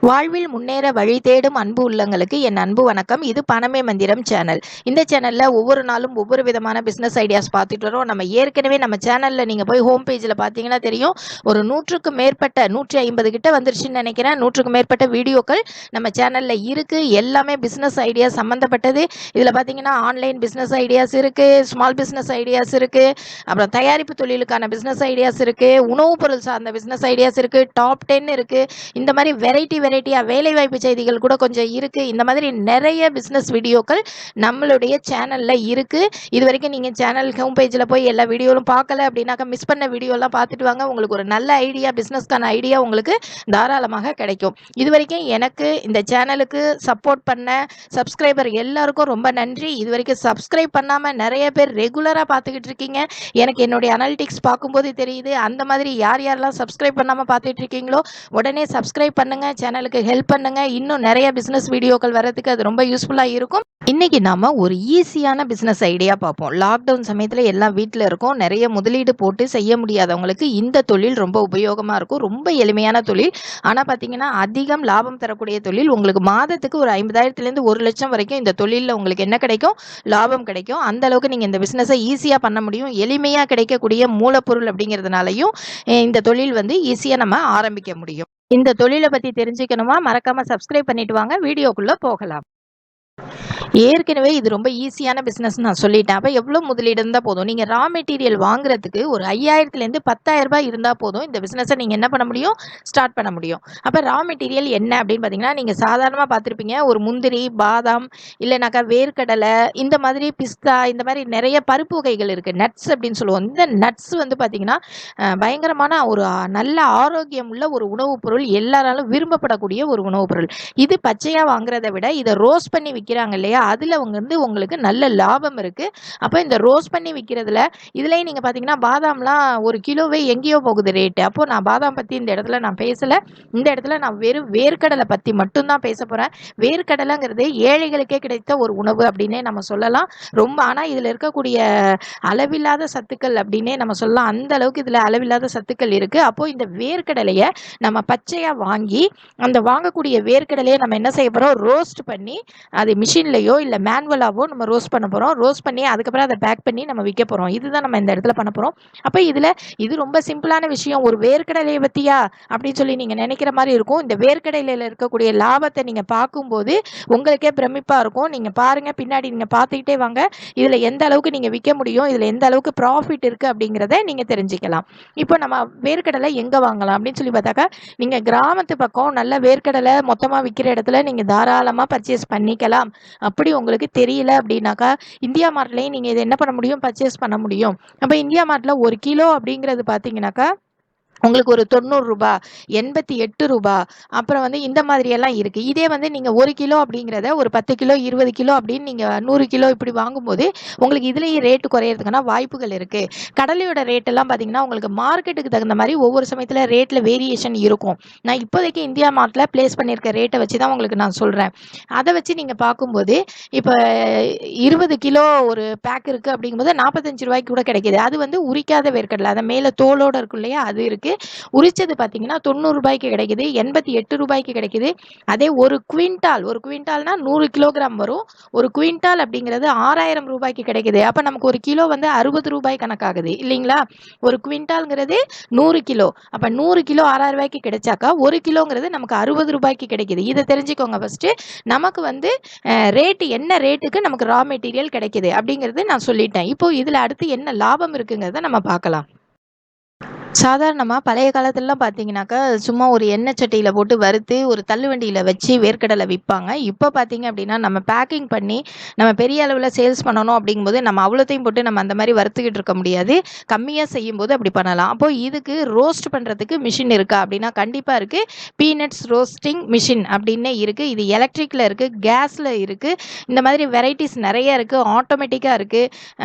வாழ்வில் முன்னேற வழி தேடும் அன்பு உள்ளங்களுக்கு என் அன்பு வணக்கம். இது பணமே மந்திரம் சேனல். இந்த சேனல்ல ஒவ்வொரு நாளும் ஒவ்வொரு விதமான பிசினஸ் ஐடியாஸ் பார்த்துட்டு வரோம். நம்ம ஏற்கனவே நம்ம சேனல்ல நீங்க போய் ஹோம் பேஜ்ல பார்த்தீங்கன்னா தெரியும், ஒரு 100க்கும் மேற்பட்ட 150 கிட்ட வந்துருச்சுன்னு நினைக்கிறேன். 100க்கும் மேற்பட்ட வீடியோக்கள் நம்ம சேனல்ல இருக்கு. எல்லாமே பிசினஸ் ஐடியா சம்பந்தப்பட்டது. இதுல பார்த்தீங்கன்னா ஆன்லைன் பிசினஸ் ஐடியாஸ் இருக்கு, ஸ்மால் பிசினஸ் ஐடியாஸ் இருக்கு, அப்புறம் தயாரிப்பு தொழிலுக்கான பிசினஸ் ஐடியாஸ் இருக்கு, உணவுப் பொருள் சார்ந்த பிசினஸ் ஐடியாஸ் இருக்கு, டாப் 10 இருக்கு. இந்த மாதிரி வெரைட்டியாக வேலைவாய்ப்பு செய்திகள் கூட கொஞ்சம் இருக்குது. இந்த மாதிரி நிறைய பிஸ்னஸ் வீடியோக்கள் நம்மளுடைய சேனலில் இருக்குது. இது வரைக்கும் நீங்கள் சேனல் ஹோம் பேஜில் போய் எல்லா வீடியோவும் பார்க்கல அப்படின்னாக்கா மிஸ் பண்ண வீடியோலாம் பார்த்துட்டு வாங்க. உங்களுக்கு ஒரு நல்ல ஐடியா, பிஸ்னஸ்க்கான ஐடியா உங்களுக்கு தாராளமாக கிடைக்கும். இது வரைக்கும் எனக்கு இந்த சேனலுக்கு சப்போர்ட் பண்ண சப்ஸ்கிரைபர் எல்லாருக்கும் ரொம்ப நன்றி. இது வரைக்கும் சப்ஸ்கிரைப் பண்ணாமல் நிறைய பேர் ரெகுலராக பார்த்துக்கிட்டு இருக்கீங்க. எனக்கு என்னுடைய அனாலிட்டிக்ஸ் பார்க்கும்போது தெரியுது. அந்த மாதிரி யார் யாரெல்லாம் சப்ஸ்கிரைப் பண்ணாமல் பார்த்துட்டு இருக்கீங்களோ உடனே சப்ஸ்கிரைப் பண்ணுங்க, சேனலுக்கு ஹெல்ப் பண்ணுங்க. இன்னும் நிறைய பிசினஸ் வீடியோக்கள் வரதுக்கு அது ரொம்ப யூஸ்ஃபுல்லா இருக்கும். இன்னைக்கு நாம ஒரு ஈஸியான பிசினஸ் ஐடியா பார்ப்போம். லாக்டவுன் சமயத்துல எல்லாம் வீட்டில் இருக்கும். நிறைய முதலீடு போட்டு செய்ய முடியாதவங்களுக்கு இந்த தொழில் ரொம்ப உபயோகமா இருக்கும். ரொம்ப எளிமையான தொழில், ஆனா பாத்தீங்கன்னா அதிகம் லாபம் தரக்கூடிய தொழில். உங்களுக்கு மாதத்துக்கு ஒரு 50,000 1 லட்சம் வரைக்கும் இந்த தொழிலில் உங்களுக்கு என்ன கிடைக்கும்? லாபம் கிடைக்கும். அந்த அளவுக்கு நீங்க இந்த பிசினஸை ஈஸியா பண்ண முடியும். எளிமையா கிடைக்கக்கூடிய மூலப்பொருள் அப்படிங்கிறதுனாலையும் இந்த தொழில் ஈஸியா நம்ம ஆரம்பிக்க முடியும். இந்த தொழிலை பத்தி தெரிஞ்சுக்கணுமா? மறக்காம சப்ஸ்கிரைப் பண்ணிட்டு வாங்க. வீடியோக்குள்ள போகலாம். ஏற்கனவே இது ரொம்ப ஈஸியான பிஸ்னஸ் நான் சொல்லிட்டேன். அப்போ எவ்வளோ முதலீடு இருந்தால் போதும்? நீங்கள் ரா மெட்டீரியல் வாங்குறதுக்கு ஒரு 5,000 10,000 ரூபாய் இருந்தால் போதும். இந்த பிஸ்னஸை நீங்கள் என்ன பண்ண முடியும்? ஸ்டார்ட் பண்ண முடியும். அப்போ ரா மெட்டீரியல் என்ன அப்படின்னு பார்த்தீங்கன்னா, நீங்கள் சாதாரணமாக பார்த்துருப்பீங்க, ஒரு முந்திரி, பாதாம், இல்லைனாக்கா வேர்க்கடலை, இந்த மாதிரி பிஸ்தா, இந்த மாதிரி நிறைய பருப்பு வகைகள் இருக்குது. நட்ஸ் அப்படின்னு சொல்லுவோம். இந்த நட்ஸ் பார்த்தீங்கன்னா பயங்கரமான ஒரு நல்ல ஆரோக்கியம் உள்ள ஒரு உணவுப் பொருள், எல்லாராலும் விரும்பப்படக்கூடிய ஒரு உணவுப் பொருள். இது பச்சையாக வாங்குறதை விட இதை ரோஸ்ட் பண்ணி விற்கிறாங்க இல்லையா, அதில் உங்களுக்கு நல்ல லாபம் இருக்குது. அப்போ இந்த ரோஸ்ட் பண்ணி விற்கிறதுல இதுலேயும் நீங்கள் பார்த்தீங்கன்னா பாதாம்லாம் ஒரு கிலோவே எங்கேயோ போகுது ரேட்டு. அப்போது நான் பாதாம் பற்றி இந்த இடத்துல நான் பேசலை. இந்த இடத்துல நான் வெறும் வேர்க்கடலை பற்றி மட்டும்தான் பேச போகிறேன். வேர்க்கடலைங்கிறது ஏழைகளுக்கே கிடைத்த ஒரு உணவு அப்படின்னே நம்ம சொல்லலாம். ரொம்ப ஆனால் இதில் இருக்கக்கூடிய அளவில்லாத சத்துக்கள் அப்படின்னே நம்ம சொல்லலாம். அந்த அளவுக்கு இதில் அளவில்லாத சத்துக்கள் இருக்குது. அப்போது இந்த வேர்க்கடலையை நம்ம பச்சையாக வாங்கி, அந்த வாங்கக்கூடிய வேர்க்கடலையை நம்ம என்ன செய்ய போகிறோம்? ரோஸ்ட் பண்ணி அது மிஷின்லையோ இல்லை மேனுவலாவோ நம்ம ரோஸ்ட் பண்ண போகிறோம். ரோஸ்ட் பண்ணி அதுக்கப்புறம் அதை பேக் பண்ணி நம்ம விற்க போகிறோம். இதுதான் நம்ம இந்த இடத்துல பண்ண போகிறோம். அப்போ இது ரொம்ப சிம்பிளான விஷயம். ஒரு வேர்க்கடலையை பற்றியா அப்படின்னு சொல்லி நீங்கள் நினைக்கிற மாதிரி இருக்கும். இந்த வேர்க்கடலையில் இருக்கக்கூடிய லாபத்தை நீங்கள் பார்க்கும்போது உங்களுக்கே பிரமிப்பாக இருக்கும். நீங்கள் பாருங்கள், பின்னாடி நீங்கள் பார்த்துக்கிட்டே வாங்க. இதில் எந்த அளவுக்கு நீங்கள் விற்க முடியும், இதில் எந்த அளவுக்கு ப்ராஃபிட் இருக்குது அப்படிங்கிறத நீங்கள் தெரிஞ்சுக்கலாம். இப்போ நம்ம வேர்க்கடலை எங்கே வாங்கலாம் அப்படின்னு சொல்லி பார்த்தாக்கா, நீங்கள் கிராமத்து பக்கம் நல்ல வேர்க்கடலை மொத்தமாக விற்கிற இடத்துல நீங்கள் தாராளமாக பர்ச்சேஸ் பண்ணிக்கலாம். அப்படி உங்களுக்கு தெரியல அப்படின்னாக்கா இந்தியா மார்ட்லையும் நீங்கள் இதை என்ன பண்ண முடியும்? பர்ச்சேஸ் பண்ண முடியும். அப்போ இந்தியா மார்ட்டில் 1 கிலோ அப்படிங்கிறது பார்த்தீங்கன்னாக்கா உங்களுக்கு ஒரு 90 ரூபாய், 88 ரூபாய், அப்புறம் இந்த மாதிரியெல்லாம் இருக்குது. இதே நீங்கள் 1 கிலோ அப்படிங்கிறத ஒரு 10 கிலோ 20 கிலோ அப்படின்னு நீங்கள் 100 கிலோ இப்படி வாங்கும்போது உங்களுக்கு இதுலேயே ரேட்டு குறையிறதுக்கான வாய்ப்புகள் இருக்குது. கடலையோட ரேட்டெல்லாம் பார்த்தீங்கன்னா உங்களுக்கு மார்க்கெட்டுக்கு தகுந்த மாதிரி ஒவ்வொரு சமயத்தில் ரேட்டில் வேரியேஷன் இருக்கும். நான் இப்போதைக்கு இந்தியா மார்ட்டில் பிளேஸ் பண்ணியிருக்க ரேட்டை வச்சு தான் உங்களுக்கு நான் சொல்கிறேன். அதை வச்சு நீங்கள் பார்க்கும்போது இப்போ 20 கிலோ ஒரு பேக் இருக்குது அப்படிங்கும்போது 45 ரூபாய்க்கு கூட கிடைக்கிது. அது உரிக்காத வேர்க்கடலை, அதை மேலே தோலோடு இருக்கும் இல்லையா, அது இருக்குது. உரிச்சது பார்த்தீங்கன்னா 90 ரூபாய்க்கு கிடைக்குது, 88 ரூபாய்க்கு கிடைக்குது. அதே ஒரு குவிண்டால்னா 100 கிலோகிராம் வரும். ஒரு குவிண்டால் அப்படிங்கிறது 6,000 ரூபாய்க்கு கிடைக்குது. அப்போ நமக்கு ஒரு கிலோ 60 ரூபாய் கணக்காகுது இல்லைங்களா? ஒரு குவிண்டால்ங்கிறது 100 கிலோ. அப்போ 100 கிலோ 6,000 ரூபாய்க்கு கிடைச்சாக்கா ஒரு கிலோங்கிறது நமக்கு 60 ரூபாய்க்கு கிடைக்குது. இதை தெரிஞ்சுக்கோங்க. ஃபர்ஸ்ட் நமக்கு ரேட்டு என்ன ரேட்டுக்கு நமக்கு ரா மெட்டீரியல் கிடைக்குது அப்படிங்கிறது நான் சொல்லிட்டேன். இப்போ இதில் அடுத்து என்ன லாபம் இருக்குங்கிறத நம்ம பார்க்கலாம். சாதாரணமாக பழைய காலத்துலலாம் பார்த்தீங்கன்னாக்கா சும்மா ஒரு எண்ணெய் சட்டியில் போட்டு வறுத்து ஒரு தள்ளுவண்டியில் வச்சு வேர்க்கடலை விற்பாங்க. இப்போ பார்த்தீங்க அப்படின்னா நம்ம பேக்கிங் பண்ணி நம்ம பெரிய அளவில் சேல்ஸ் பண்ணணும் அப்படிங்கும்போது நம்ம அவ்வளோத்தையும் போட்டு நம்ம அந்த மாதிரி வறுத்துக்கிட்டு இருக்க முடியாது. கம்மியாக செய்யும்போது அப்படி பண்ணலாம். அப்போது இதுக்கு ரோஸ்ட் பண்ணுறதுக்கு மிஷின் இருக்கா அப்படின்னா கண்டிப்பாக இருக்குது. பீனட்ஸ் ரோஸ்டிங் மிஷின் அப்படின்னே இருக்குது. இது எலக்ட்ரிக்கில் இருக்குது, கேஸில் இருக்குது. இந்த மாதிரி வெரைட்டிஸ் நிறைய இருக்குது. ஆட்டோமேட்டிக்காக இருக்குது,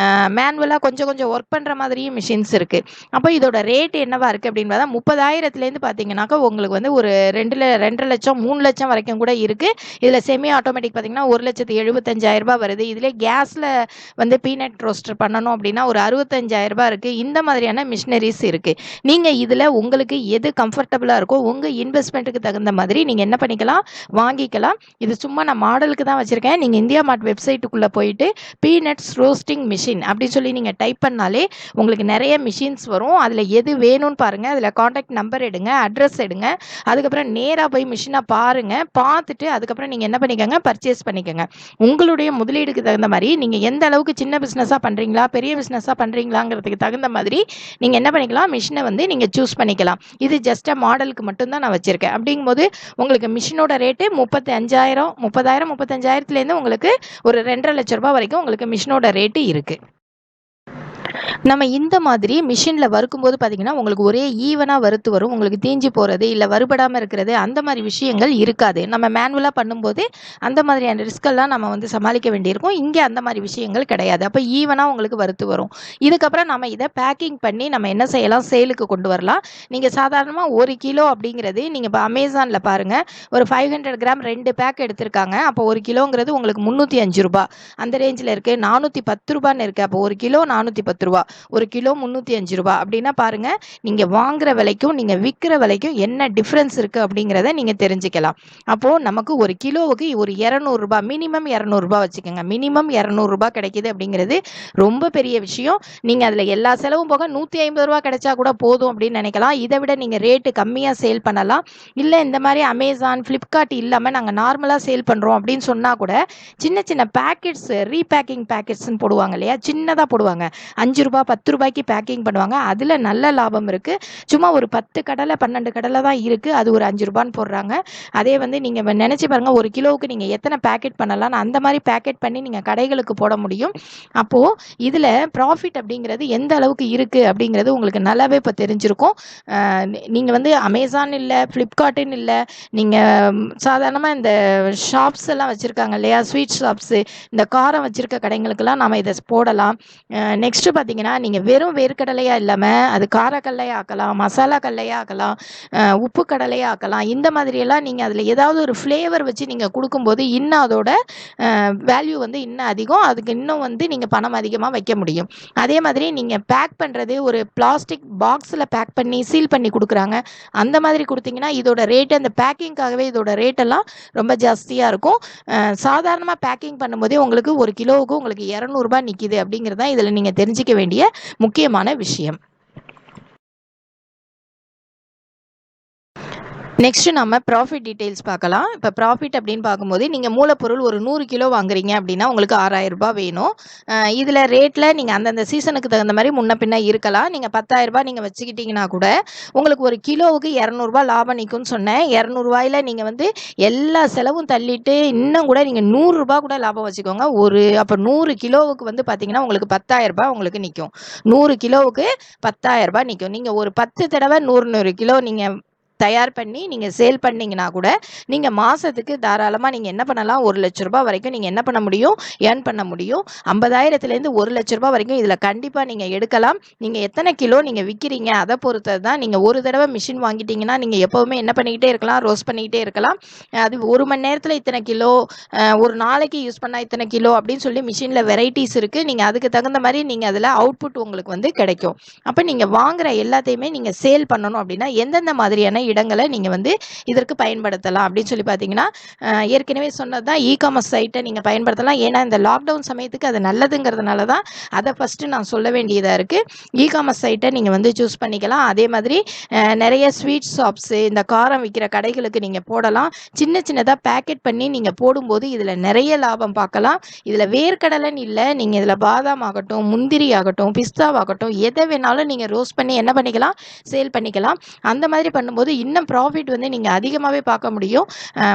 மேனுவலாக கொஞ்சம் கொஞ்சம் ஒர்க் பண்ணுற மாதிரியும் மிஷின்ஸ் இருக்குது. அப்போ இதோட ரேட் என்னவா இருக்குது அப்படின்னு பார்த்தா 30,000லேருந்து பார்த்தீங்கன்னாக்கா உங்களுக்கு வந்து ஒரு 2 லட்சம் 3 லட்சம் வரைக்கும் கூட இருக்குது. இதில் செமி ஆட்டோமேட்டிக் பார்த்தீங்கன்னா 1,75,000 வருது. இதில் கேஸில் வந்து பீனட் ரோஸ்டர் பண்ணணும் அப்படின்னா ஒரு 65,000 இருக்குது. இந்த மாதிரியான மிஷினரிஸ் இருக்குது. நீங்கள் இதில் உங்களுக்கு எது கம்ஃபர்டபுளாக இருக்கோ உங்கள் இன்வெஸ்ட்மெண்ட்டுக்கு தகுந்த மாதிரி நீங்கள் என்ன பண்ணிக்கலாம், வாங்கிக்கலாம். இது சும்மா நான் மாடலுக்கு தான் வச்சுருக்கேன். நீங்கள் இந்தியா மார்ட் வெப்சைட்டுக்குள்ளே போயிட்டு பீனட்ஸ் ரோஸ்டிங் மிஷின் அப்படின்னு சொல்லி நீங்கள் டைப் பண்ணாலே உங்களுக்கு நிறைய மிஷின்ஸ் வரும். அதில் எது வேணும்னு பாருங்கள். அதில் காண்டாக்ட் நம்பர் எடுங்க, அட்ரஸ் எடுங்க. அதுக்கப்புறம் நேராக போய் மிஷினை பாருங்கள். பார்த்துட்டு அதுக்கப்புறம் நீங்கள் என்ன பண்ணிக்கோங்க, பர்ச்சேஸ் பண்ணிக்கோங்க. உங்களுடைய முதலீடுக்கு தகுந்த மாதிரி நீங்கள் எந்த அளவுக்கு சின்ன பிஸ்னஸாக பண்ணுறீங்களா பெரிய பிஸ்னஸாக பண்ணுறீங்களாங்கிறதுக்கு தகுந்த மாதிரி நீங்கள் என்ன பண்ணிக்கலாம், மிஷினை வந்து நீங்கள் சூஸ் பண்ணிக்கலாம். இது ஜஸ்ட்டாக மாடலுக்கு மட்டும்தான் நான் வச்சுருக்கேன். அப்படிங்கும்போது உங்களுக்கு மிஷினோட ரேட்டு 35,000 உங்களுக்கு ஒரு 2.5 லட்ச ரூபாய் வரைக்கும் உங்களுக்கு மிஷினோட ரேட்டு இருக்குது. நம்ம இந்த மாதிரி மிஷினில் வறுக்கும்போது பார்த்தீங்கன்னா உங்களுக்கு ஒரே ஈவனாக வறுத்து வரும். உங்களுக்கு தீஞ்சு போகிறது இல்லை வறுபடாமல் இருக்கிறது அந்த மாதிரி விஷயங்கள் இருக்காது. நம்ம மேனுவலாக பண்ணும்போது அந்த மாதிரியான ரிஸ்கெல்லாம் நம்ம வந்து சமாளிக்க வேண்டியிருக்கும். இங்கே அந்த மாதிரி விஷயங்கள் கிடையாது. அப்போ ஈவனாக உங்களுக்கு வறுத்து வரும். இதுக்கப்புறம் நம்ம இதை பேக்கிங் பண்ணி நம்ம என்ன செய்யலாம், சேலுக்கு கொண்டு வரலாம். நீங்கள் சாதாரணமாக 1 கிலோ அப்படிங்கிறது நீங்கள் இப்போ அமேசானில் பாருங்கள், ஒரு 500 கிராம் 2 பேக் எடுத்திருக்காங்க. அப்போ 1 கிலோங்கிறது உங்களுக்கு 305 ரூபா அந்த ரேஞ்சில் இருக்குது. 410 ரூபான்னு இருக்குது. அப்போ 1 கிலோ 410 ரூபா, 1 கிலோ 305 ரூபா அப்படின்னா பாருங்க, நீங்க வாங்குற விலைக்கும் நீங்க விற்கிற விலைக்கும் என்ன டிஃபரன்ஸ் இருக்கு அப்படிங்கிறத நீங்க தெரிஞ்சுக்கலாம். அப்போ நமக்கு 1 கிலோவுக்கு ஒரு 200 ரூபாய், மினிமம் 200 ரூபாய் வச்சுக்கோங்க. மினிமம் 200 ரூபாய் கிடைக்குது அப்படிங்கிறது ரொம்ப பெரிய விஷயம். நீங்க அதுல எல்லா செலவும் போக 150 ரூபாய் கிடைச்சா கூட போதும் அப்படின்னு நினைக்கலாம். இதை விட நீங்க ரேட்டு கம்மியா சேல் பண்ணலாம். இல்ல இந்த மாதிரி அமேசான், பிளிப்கார்ட் இல்லாம நாங்க நார்மலா சேல் பண்றோம் அப்படின்னு சொன்னா கூட சின்ன சின்ன பேக்கெட்ஸ், ரீபேக்கிங் பேக்கெட்ஸ்ன்னு போடுவாங்க இல்லையா, சின்னதா போடுவாங்க. 5 ரூபாய் 10 ரூபாய்க்கு பேக்கிங் பண்ணுவாங்க. அதில் நல்ல லாபம் இருக்குது. சும்மா ஒரு 10 கடலை 12 கடலை தான் இருக்குது. அது ஒரு 5 ரூபான்னு போடுறாங்க. அதே வந்து நீங்கள் நினச்சி பாருங்கள், 1 கிலோவுக்கு நீங்கள் எத்தனை பேக்கெட் பண்ணலாம். அந்த மாதிரி பேக்கெட் பண்ணி நீங்கள் கடைகளுக்கு போட முடியும். அப்போது இதில் ப்ராஃபிட் அப்படிங்கிறது எந்த அளவுக்கு இருக்குது அப்படிங்கிறது உங்களுக்கு நல்லாவே இப்போ தெரிஞ்சிருக்கும். நீங்கள் வந்து அமேசான் இல்லை, ஃப்ளிப்கார்ட்டுன்னு இல்லை, நீங்கள் சாதாரணமாக இந்த ஷாப்ஸ் எல்லாம் வச்சுருக்காங்க இல்லையா, ஸ்வீட் ஷாப்ஸு, இந்த காரம் வச்சுருக்க கடைங்களுக்கெல்லாம் நம்ம இதை போடலாம். நெக்ஸ்ட்டு பார்த்தீங்கன்னா, நீங்கள் வெறும் வேர்க்கடலையாக இல்லாமல் அது காரக்கடலையாக ஆக்கலாம், மசாலா கடலையாக ஆக்கலாம், உப்பு கடலையாக ஆக்கலாம். இந்த மாதிரியெல்லாம் நீங்கள் அதில் ஏதாவது ஒரு ஃப்ளேவர் வச்சு நீங்கள் கொடுக்கும்போது இன்னும் அதோட வேல்யூ வந்து இன்னும் அதிகம். அதுக்கு இன்னும் வந்து நீங்கள் பணம் அதிகமாக வைக்க முடியும். அதே மாதிரி நீங்கள் பேக் பண்ணுறது ஒரு பிளாஸ்டிக் பாக்ஸில் பேக் பண்ணி சீல் பண்ணி கொடுக்குறாங்க. அந்த மாதிரி கொடுத்தீங்கன்னா இதோட ரேட்டு, அந்த பேக்கிங்காகவே இதோட ரேட்டெல்லாம் ரொம்ப ஜாஸ்தியாக இருக்கும். சாதாரணமாக பேக்கிங் பண்ணும்போதே உங்களுக்கு 1 கிலோவுக்கு உங்களுக்கு 200 ரூபாய் நிற்கிது அப்படிங்கிறது தான் இதில் நீங்கள் தெரிஞ்சிக்க வேண்டிய முக்கியமான விஷயம். நெக்ஸ்ட் நம்ம ப்ராஃபிட் டீடைல்ஸ் பார்க்கலாம். இப்போ ப்ராஃபிட் அப்படின்னு பார்க்கும்போது நீங்கள் மூலப்பொருள் ஒரு 100 கிலோ வாங்குறீங்க அப்படின்னா உங்களுக்கு 6,000 ரூபாய் வேணும். இதில் ரேட்டில் நீங்கள் அந்தந்த சீசனுக்கு தகுந்த மாதிரி முன்ன பின்ன இருக்கலாம். நீங்கள் 10,000 ரூபாய் நீங்கள் வச்சுக்கிட்டிங்கன்னா கூட உங்களுக்கு ஒரு கிலோவுக்கு 200 ரூபாய் லாபம் நிற்கும்னு சொன்னேன். 200 ரூபாயில் நீங்கள் வந்து எல்லா செலவும் தள்ளிட்டு இன்னும் கூட நீங்கள் 100 ரூபாய் கூட லாபம் வச்சுக்கோங்க. அப்போ 100 கிலோவுக்கு வந்து பார்த்தீங்கன்னா உங்களுக்கு 10,000 ரூபாய் உங்களுக்கு நிற்கும். 100 கிலோவுக்கு 10,000 ரூபாய் நிற்கும். நீங்கள் ஒரு 10 தடவை 100 கிலோ நீங்கள் தயார் பண்ணி நீங்கள் சேல் பண்ணிங்கன்னா கூட நீங்கள் மாதத்துக்கு தாராளமாக நீங்கள் என்ன பண்ணலாம், 1 லட்ச ரூபாய் வரைக்கும் நீங்கள் என்ன பண்ண முடியும், ஏர்ன் பண்ண முடியும். 50,000லேருந்து 1 லட்ச ரூபாய் வரைக்கும் இதில் கண்டிப்பாக நீங்கள் எடுக்கலாம். நீங்கள் எத்தனை கிலோ நீங்கள் விற்கிறீங்க அதை பொறுத்தது தான். நீங்கள் ஒரு தடவை மிஷின் வாங்கிட்டீங்கன்னா நீங்கள் எப்போவுமே என்ன பண்ணிக்கிட்டே இருக்கலாம், ரோஸ்ட் பண்ணிக்கிட்டே இருக்கலாம். அது 1 மணி நேரத்தில் இத்தனை கிலோ, ஒரு நாளைக்கு யூஸ் பண்ணால் இத்தனை கிலோ அப்படின்னு சொல்லி மிஷினில் வெரைட்டிஸ் இருக்குது. நீங்கள் அதுக்கு தகுந்த மாதிரி நீங்கள் அதில் அவுட்புட் உங்களுக்கு வந்து கிடைக்கும். அப்போ நீங்கள் வாங்குகிற எல்லாத்தையுமே நீங்கள் சேல் பண்ணணும் அப்படின்னா எந்தெந்த மாதிரியான இடங்களை நீங்கள் வந்து இதற்கு பயன்படுத்தலாம் அப்படின்னு சொல்லி பார்த்தீங்கன்னா, ஏற்கனவே சொன்னது தான், காமர்ஸ் சைட்டை நீங்கள் பயன்படுத்தலாம். ஏன்னா இந்த லாக்டவுன் சமயத்துக்கு அது நல்லதுங்கிறதுனால தான் அதை ஃபஸ்ட்டு நான் சொல்ல வேண்டியதாக இருக்குது. காமர்ஸ் சைட்டை நீங்கள் வந்து சூஸ் பண்ணிக்கலாம். அதே மாதிரி நிறைய ஸ்வீட் ஷாப்ஸு, இந்த காரம் விற்கிற கடைகளுக்கு நீங்கள் போடலாம். சின்ன சின்னதாக பேக்கெட் பண்ணி நீங்கள் போடும்போது இதில் நிறைய லாபம் பார்க்கலாம். இதில் வேர்க்கடலைன்னு இல்லை, நீங்கள் இதில் பாதாம் ஆகட்டும், முந்திரி ஆகட்டும், பிஸ்தாவாகட்டும், எதை வேணாலும் நீங்கள் ரோஸ்ட் பண்ணி என்ன பண்ணிக்கலாம், சேல் பண்ணிக்கலாம். அந்த மாதிரி பண்ணும்போது இன்னும் ப்ராஃபிட் வந்து நீங்கள் அதிகமாகவே பார்க்க முடியும்.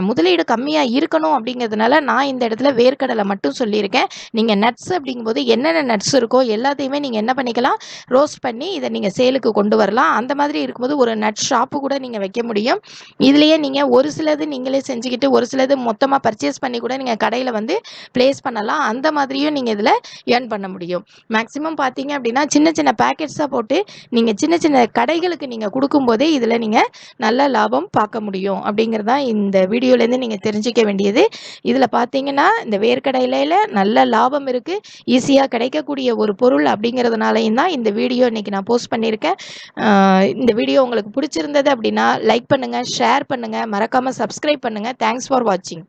முதலீடு கம்மியாக இருக்கணும் அப்படிங்கிறதுனால நான் இந்த இடத்துல வேர்க்கடலை மட்டும் சொல்லியிருக்கேன். நீங்கள் நட்ஸ் அப்படிங்கும்போது என்னென்ன நட்ஸ் இருக்கோ எல்லாத்தையுமே நீங்கள் என்ன பண்ணிக்கலாம், ரோஸ்ட் பண்ணி இதை நீங்கள் சேலுக்கு கொண்டு வரலாம். அந்த மாதிரி இருக்கும்போது ஒரு நட் ஷாப்பு கூட நீங்கள் வைக்க முடியும். இதுலேயே நீங்கள் ஒரு சிலது நீங்களே செஞ்சுக்கிட்டு ஒரு சிலது மொத்தமாக பர்ச்சேஸ் பண்ணி கூட நீங்கள் கடையில் வந்து ப்ளேஸ் பண்ணலாம். அந்த மாதிரியும் நீங்கள் இதில் ஏர்ன் பண்ண முடியும். மேக்ஸிமம் பார்த்தீங்க அப்படின்னா சின்ன சின்ன பேக்கெட்ஸாக போட்டு நீங்கள் சின்ன சின்ன கடைகளுக்கு நீங்கள் கொடுக்கும்போதே இதில் நீங்கள் நல்ல லாபம் பார்க்க முடியும் அப்படிங்கிறது தான் இந்த வீடியோலேருந்து நீங்கள் தெரிஞ்சிக்க வேண்டியது. இதில் பார்த்தீங்கன்னா இந்த வேர்க்கடலையில் நல்ல லாபம் இருக்குது, ஈஸியாக கிடைக்கக்கூடிய ஒரு பொருள் அப்படிங்கிறதுனாலையும் தான் இந்த வீடியோ இன்றைக்கி நான் போஸ்ட் பண்ணியிருக்கேன். இந்த வீடியோ உங்களுக்கு பிடிச்சிருந்தது அப்படின்னா லைக் பண்ணுங்கள், ஷேர் பண்ணுங்கள், மறக்காமல் சப்ஸ்கிரைப் பண்ணுங்கள். தேங்க்ஸ் ஃபார் வாட்சிங்.